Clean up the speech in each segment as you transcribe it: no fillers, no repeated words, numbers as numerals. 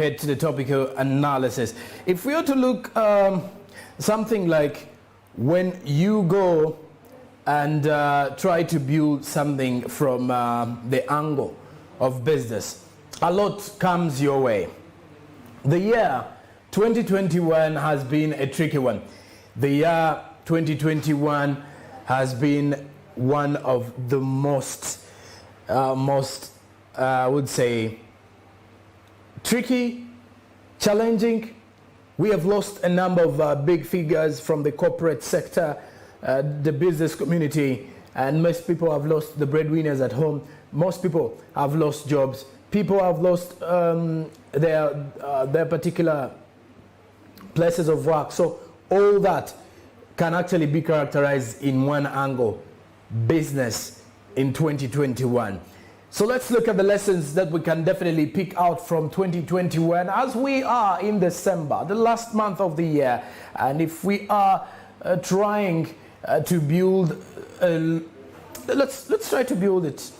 it to the topical analysis. If we are to look something like when you go and try to build something from the angle of business, a lot comes your way. The year 2021 has been a tricky one. The year 2021 has been one of the most, I would say, tricky, challenging. We have lost a number of big figures from the corporate sector, the business community, and most people have lost the breadwinners at home. Most people have lost jobs. People have lost their particular places of work. So all that can actually be characterized in one angle: business in 2021. So let's look at the lessons that we can definitely pick out from 2021 as we are in December, the last month of the year. And if we are trying to build, let's try to build it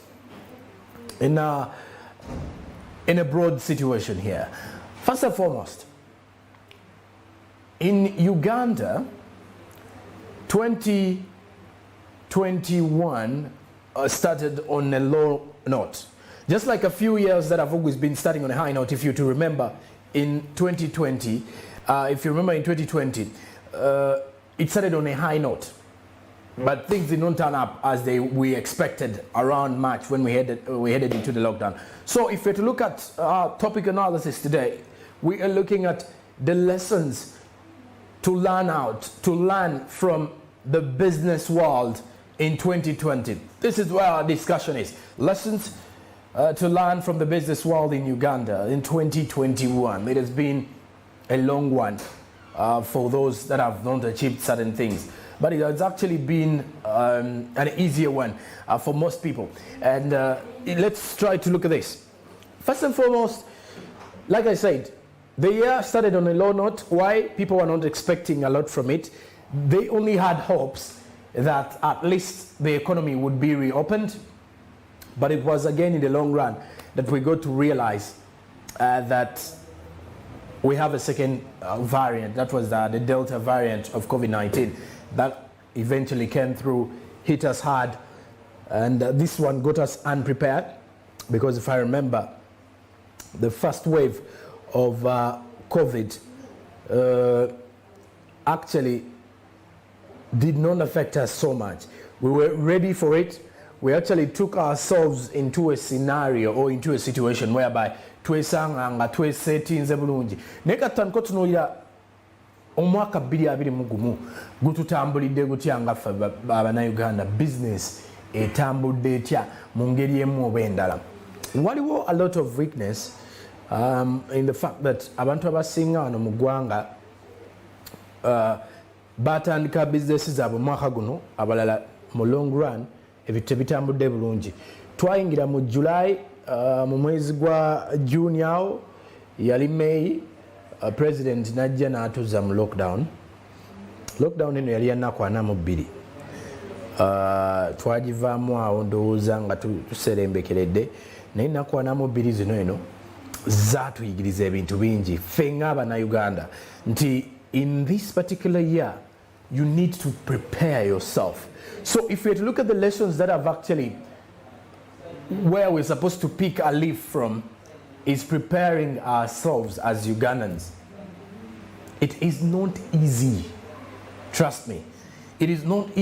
in a broad situation here. First and foremost, in Uganda, 2021 started on a low note. Just like a few years that have always been starting on a high note. If you to remember, in 2020, if you remember in 2020, it started on a high note. But things did not turn up as we expected around March when we headed into the lockdown. So if we're to look at our topic analysis today, we are looking at the lessons to learn from the business world in 2020. This is where our discussion is. Lessons to learn from the business world in Uganda in 2021. It has been a long one for those that have not achieved certain things. But it has actually been an easier one for most people. And let's try to look at this. First and foremost, like I said, the year started on a low note. Why? People were not expecting a lot from it. They only had hopes that at least the economy would be reopened. But it was again in the long run that we got to realize that we have a second variant. That was the Delta variant of COVID-19 that eventually came through, hit us hard. And this one got us unprepared, because if I remember, the first wave of COVID actually did not affect us so much. We were ready for it. We actually took ourselves into a scenario or into a situation whereby twesanga twesetinze bulungi nekatandika tunuulira omwaka 2021 gututambulidde gutya nga ffe Abannayuganda, business etambudde etya mu ngeri emu oba endala. Waliwo a lot of weakness in the fact that abantu abasinga wano mu ggwanga batandika business zaabwe mwaka guno, abalala mu long run ebintu tebitambudde bulungi. Twayingira mu July, mu mwezi gwa June awo yali May, president najja n'atuza mu lockdown. Lockdown eno yali ya nnaku 42. Twagivaamu awo ndowooza nga tuserembekeredde, naye nnaku 42 zino eno zaatuyigiriza ebintu bingi ffe ng'Abannayuganda nti in this particular year you need to prepare yourself. So if we were to look at the lessons that have actually, where we're supposed to pick a leaf from, is preparing ourselves as Ugandans. It is not easy. Trust me. It is not easy.